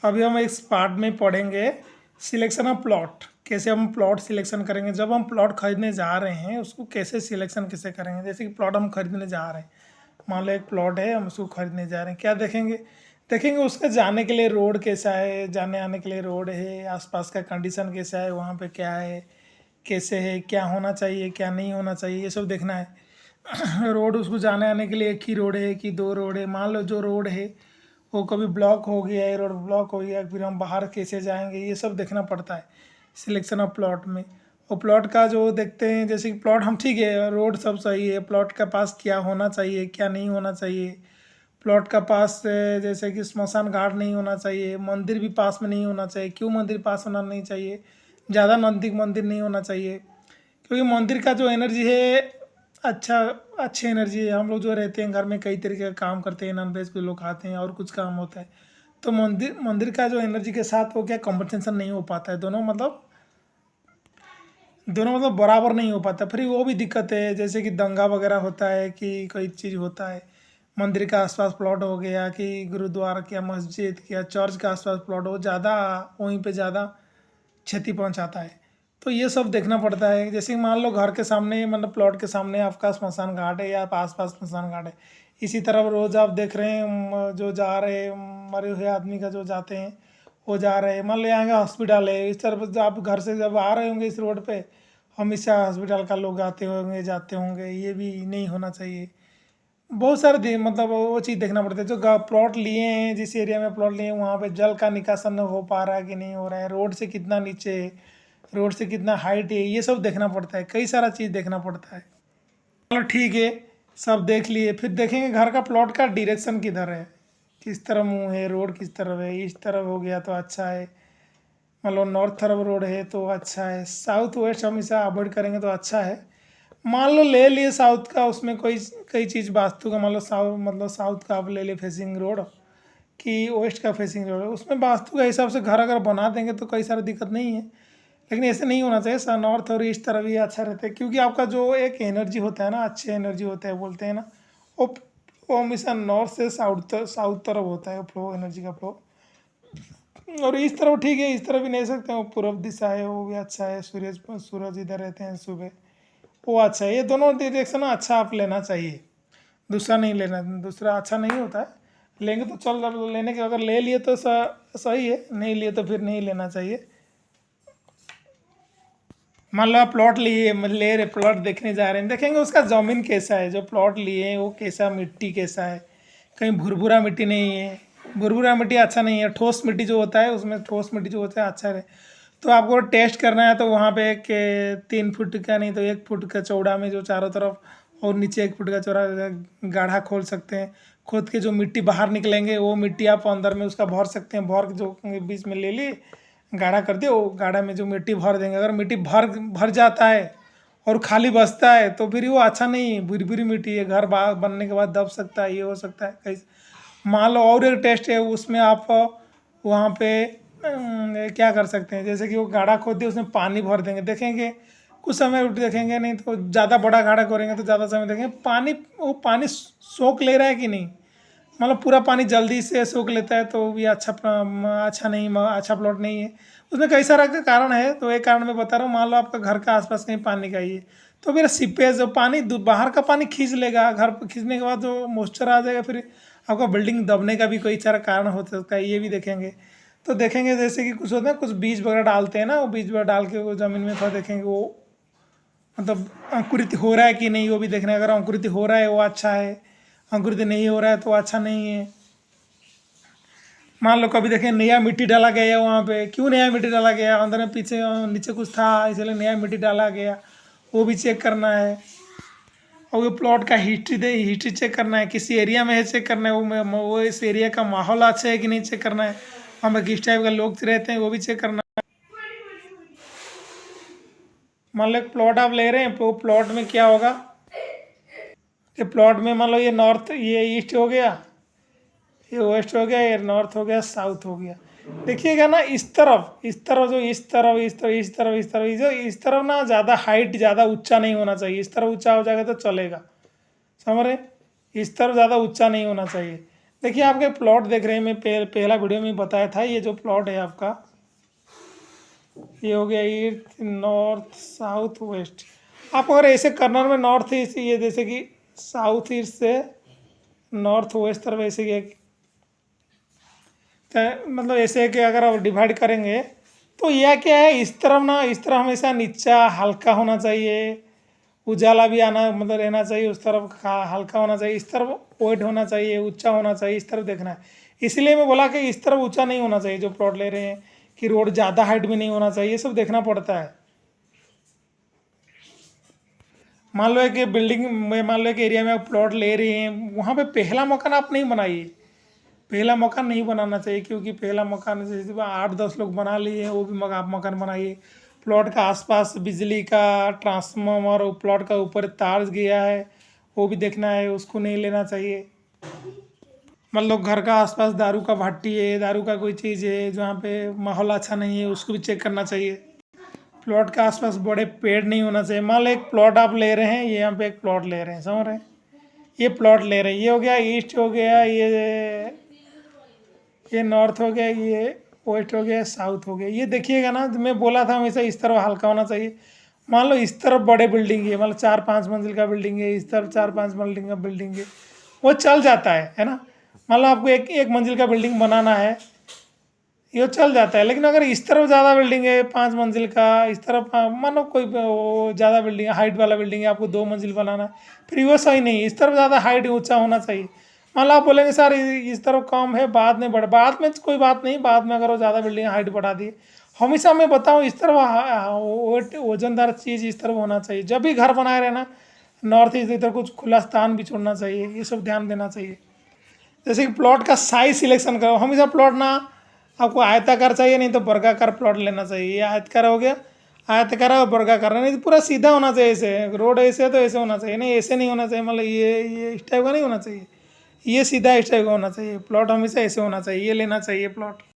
अभी हम इस पार्ट में पढ़ेंगे सिलेक्शन ऑफ प्लॉट। कैसे हम प्लॉट सिलेक्शन करेंगे, जब हम प्लॉट खरीदने जा रहे हैं उसको कैसे सिलेक्शन कैसे करेंगे। जैसे कि प्लॉट हम खरीदने जा रहे हैं, मान लो एक प्लॉट है, हम उसको खरीदने जा रहे हैं, क्या देखेंगे, देखेंगे उसका जाने के लिए रोड कैसा है, जाने आने के लिए रोड है, आसपास का कंडीशन कैसा है, वहाँ पे क्या है, कैसे है, क्या होना चाहिए क्या नहीं होना चाहिए, ये सब देखना है। रोड उसको जाने आने के लिए एक ही रोड है कि दो रोड है। मान लो जो रोड है वो कभी ब्लॉक हो गया है, रोड ब्लॉक हो गया, फिर हम बाहर कैसे जाएंगे, ये सब देखना पड़ता है सिलेक्शन ऑफ प्लॉट में। और प्लॉट का जो देखते हैं, जैसे कि प्लॉट हम ठीक है, रोड सब सही है, प्लॉट का पास क्या होना चाहिए क्या नहीं होना चाहिए। प्लॉट का पास जैसे कि स्मशान घाट नहीं होना चाहिए, मंदिर भी पास में नहीं होना चाहिए। क्यों मंदिर पास होना नहीं चाहिए, ज़्यादा नज़दीक मंदिर नहीं होना चाहिए, क्योंकि मंदिर का जो एनर्जी है अच्छा अच्छी एनर्जी है। हम लोग जो रहते हैं घर में कई तरीके का काम करते हैं, नॉन वेज भी लोग खाते हैं और कुछ काम होता है, तो मंदिर मंदिर का जो एनर्जी के साथ वो क्या कॉम्पनसेशन नहीं हो पाता है, दोनों मतलब बराबर नहीं हो पाता। फिर वो भी दिक्कत है, जैसे कि दंगा वगैरह होता है कि कोई चीज़ होता है, मंदिर के आसपास प्लॉट हो गया कि गुरुद्वारा क्या मस्जिद क्या चर्च के आसपास प्लॉट हो, ज़्यादा वहीं पे ज़्यादा क्षति पहुंचाता है। तो ये सब देखना पड़ता है। जैसे कि मान लो घर के सामने, मतलब प्लॉट के सामने आपका स्मशान घाट है या आस पास स्मशान घाट है, इसी तरफ रोज़ आप देख रहे हैं जो जा रहे हैं, मरे हुए आदमी का जो जाते हैं वो जा रहे हैं। मान लो यहाँ का हॉस्पिटल है, इस तरफ जब आप घर से जब आ रहे होंगे इस रोड पे, हमेशा हॉस्पिटल का लोग आते होंगे जाते होंगे, ये भी नहीं होना चाहिए। बहुत सारे मतलब वो चीज़ देखना पड़ता है। जो प्लॉट लिए हैं, जिस एरिया में प्लॉट लिए हैं वहाँ पे जल का निकासन हो पा रहा है कि नहीं हो रहा है, रोड से कितना नीचे है, रोड से कितना हाइट है, ये सब देखना पड़ता है, कई सारा चीज़ देखना पड़ता है। चलो ठीक है, सब देख लिए, फिर देखेंगे घर का प्लॉट का डायरेक्शन किधर है, किस तरफ मुँह है, रोड किस तरफ है। इस तरफ हो गया तो अच्छा है, मतलब नॉर्थ तरफ रोड है तो अच्छा है। साउथ वेस्ट हमेशा अवॉइड करेंगे तो अच्छा है। मान लो ले लिए साउथ का, उसमें कोई कई चीज़ वास्तु का, मान लो साउथ का आप ले लिए फेसिंग रोड कि वेस्ट का फेसिंग रोड, उसमें वास्तु के हिसाब से घर अगर बना देंगे तो कोई सारी दिक्कत नहीं है। लेकिन ऐसे नहीं होना चाहिए, नॉर्थ और ईस्ट तरफ ही अच्छा रहता है, क्योंकि आपका जो एक एनर्जी होता है ना, अच्छे एनर्जी होता है बोलते हैं ना, वो वो हमेशा नॉर्थ से साउथ तरफ होता है फ्लो, एनर्जी का फ्लो। और इस तरफ ठीक है, इस तरफ भी नहीं सकते, वो पूर्व दिशा है वो भी अच्छा है, सूरज इधर रहते हैं सुबह, वो अच्छा है। ये दोनों डायरेक्शन अच्छा आप लेना चाहिए, दूसरा नहीं लेना, दूसरा अच्छा नहीं होता है। लेंगे तो चल, लेने के अगर ले लिए तो सही है, नहीं लिए तो फिर नहीं लेना चाहिए। मान लो आप प्लॉट लिए, ले रहे प्लॉट देखने जा रहे हैं, देखेंगे उसका ज़मीन कैसा है, जो प्लॉट लिए हैं वो कैसा, मिट्टी कैसा है, कहीं भुरभुरा मिट्टी नहीं है। भुरभुरा मिट्टी अच्छा नहीं है, ठोस मिट्टी जो होता है उसमें, ठोस मिट्टी जो होता है अच्छा है। तो आपको टेस्ट करना है तो वहाँ पे एक 3 फुट का नहीं तो 1 फुट का चौड़ा में जो चारों तरफ, और नीचे 1 फुट का चौड़ा गाढ़ा खोल सकते हैं। खोद के जो मिट्टी बाहर निकलेंगे वो मिट्टी आप अंदर में उसका भर सकते हैं, भर के जो बीच में ले ली, गाढ़ा कर दिए, वो गाढ़ा में जो मिट्टी भर देंगे। अगर मिट्टी भर भर जाता है और खाली बचता है तो फिर वो अच्छा नहीं है, बुरी बुरी मिट्टी है, घर बनने के बाद दब सकता है, ये हो सकता है कहीं। मान लो और एक टेस्ट है, उसमें आप वहाँ पे क्या कर सकते हैं, जैसे कि वो गाढ़ा खोद दिए, उसमें पानी भर देंगे, देखेंगे कुछ समय देखेंगे, नहीं तो ज़्यादा बड़ा गाढ़ा करेंगे तो ज़्यादा समय देखेंगे पानी, वो पानी सोख ले रहा है कि नहीं। मतलब पूरा पानी जल्दी से सोख लेता है तो भी अच्छा नहीं, अच्छा प्लॉट नहीं है। उसमें कई सारा का कारण है, तो एक कारण मैं बता रहा हूँ। मान लो आपका घर का आसपास कहीं पानी का ही है, तो फिर सीपेज जो पानी बाहर का पानी खींच लेगा, घर पर खींचने के बाद जो मॉइस्चर आ जाएगा, फिर आपका बिल्डिंग दबने का भी कोई सारा कारण हो सकता है, ये भी देखेंगे। तो देखेंगे जैसे कि कुछ होता है, कुछ बीज वगैरह डालते हैं ना, वो बीज वगैरह डाल के वो ज़मीन में थोड़ा देखेंगे, वो मतलब अंकुरित हो रहा है कि नहीं, वो भी देखना है। अगर अंकुरित हो रहा है वो अच्छा है, अंकुरित नहीं हो रहा है तो अच्छा नहीं है। मान लो कभी देखें नया मिट्टी डाला गया है वहाँ पे, क्यों नया मिट्टी डाला गया, अंदर में पीछे नीचे कुछ था इसलिए नया मिट्टी डाला गया, वो भी चेक करना है। और वो प्लॉट का हिस्ट्री चेक करना है, किसी एरिया में है चेक करना है, वो इस एरिया का माहौल अच्छा है कि नहीं चेक करना है, वहाँ पे किस टाइप का लोग रहते हैं वो भी चेक करना है। मान लो एक प्लॉट आप ले रहे हैं, तो प्लॉट में क्या होगा कि प्लॉट में मान लो ये नॉर्थ, ये ईस्ट हो गया, ये वेस्ट हो गया, ये नॉर्थ हो गया, साउथ हो गया। देखिएगा ना, इस तरफ जो इस तरफ ना ज़्यादा हाइट, ज़्यादा ऊंचा नहीं होना चाहिए। इस तरफ ऊंचा हो जाएगा तो चलेगा, समझ रहे, इस तरफ ज़्यादा ऊंचा नहीं होना चाहिए। देखिए आपके प्लॉट देख रहे हैं, मैं पहला वीडियो में बताया था, ये जो प्लॉट है आपका, ये हो गया ईस्ट नॉर्थ साउथ वेस्ट। आप अगर ऐसे कर्नर में नॉर्थ ईस्ट, ये जैसे कि साउथ ईस्ट से नॉर्थ वेस्ट तरफ ऐसे मतलब ऐसे कि अगर आप डिवाइड करेंगे तो यह क्या है, इस तरफ ना, इस तरफ हमेशा नीचा हल्का होना चाहिए, उजाला भी आना मतलब रहना चाहिए, उस तरफ हल्का होना चाहिए, इस तरफ वेट होना चाहिए, ऊंचा होना चाहिए, इस तरफ देखना है। इसलिए मैं बोला कि इस तरफ ऊंचा नहीं होना चाहिए जो प्लॉट ले रहे हैं, कि रोड ज़्यादा हाइट भी नहीं होना चाहिए, ये सब देखना पड़ता है। मान लो कि बिल्डिंग में, मान लो कि एरिया में आप प्लॉट ले रहे हैं, वहाँ पे पहला मकान आप नहीं बनाइए, पहला मकान नहीं बनाना चाहिए, क्योंकि पहला मकान जैसे 8-10 लोग बना लिए, वो भी आप मकान बनाइए। प्लॉट का आसपास बिजली का ट्रांसफार्मर और प्लॉट का ऊपर तार गया है, वो भी देखना है, उसको नहीं लेना चाहिए। मतलब घर का आसपास दारू का भट्टी है, दारू का कोई चीज़ है जहाँ पे माहौल अच्छा नहीं है, उसको भी चेक करना चाहिए। प्लॉट के आसपास बड़े पेड़ नहीं होना चाहिए। मान लो एक प्लॉट आप ले रहे हैं, ये यहाँ पे एक प्लॉट ले रहे हैं, समझ रहे हैं, ये प्लॉट ले रहे हैं, ये हो गया ईस्ट, हो गया ये नॉर्थ, हो गया ये वेस्ट, हो गया साउथ, हो गया। ये देखिएगा ना, मैं बोला था हमेशा इस तरफ हल्का होना चाहिए। मान लो इस तरफ बड़े बिल्डिंग है, मतलब 4-5 मंजिल का बिल्डिंग है, इस तरफ 4-5 मंजिल का बिल्डिंग है, वो चल जाता है ना। मान लो आपको एक मंजिल का बिल्डिंग बनाना है, ये चल जाता है। लेकिन अगर इस तरफ ज़्यादा बिल्डिंग है 5 मंजिल का, इस तरफ मानो कोई वो ज़्यादा बिल्डिंग हाइट वाला बिल्डिंग है, आपको 2 मंजिल बनाना है, फिर वो सही नहीं, इस तरफ ज़्यादा हाइट ऊंचा होना चाहिए। मान लो आप बोलेंगे सर इस तरफ कम है, बाद में बढ़, बाद में कोई बात नहीं, बाद में अगर वो ज़्यादा बिल्डिंग हाइट बढ़ा दी, हमेशा मैं बताऊँ इस तरफ वजनदार चीज़ इस तरफ होना चाहिए। जब भी घर बनाए रहे ना, नॉर्थ ईस्ट इधर कुछ खुला स्थान भी छोड़ना चाहिए, ये सब ध्यान देना चाहिए। जैसे कि प्लॉट का साइज सिलेक्शन करो, हमेशा प्लॉट ना आपको आयताकार चाहिए, नहीं तो वर्गाकार प्लॉट लेना चाहिए। ये आयताकार हो गया, आयताकार और वर्गाकार, नहीं तो पूरा सीधा होना चाहिए, ऐसे रोड ऐसे है तो ऐसे होना चाहिए, नहीं ऐसे नहीं होना चाहिए, मतलब ये इस टाइप का नहीं होना चाहिए, ये सीधा इस टाइप का होना चाहिए। प्लॉट हमेशा ऐसे होना चाहिए, ये लेना चाहिए प्लॉट।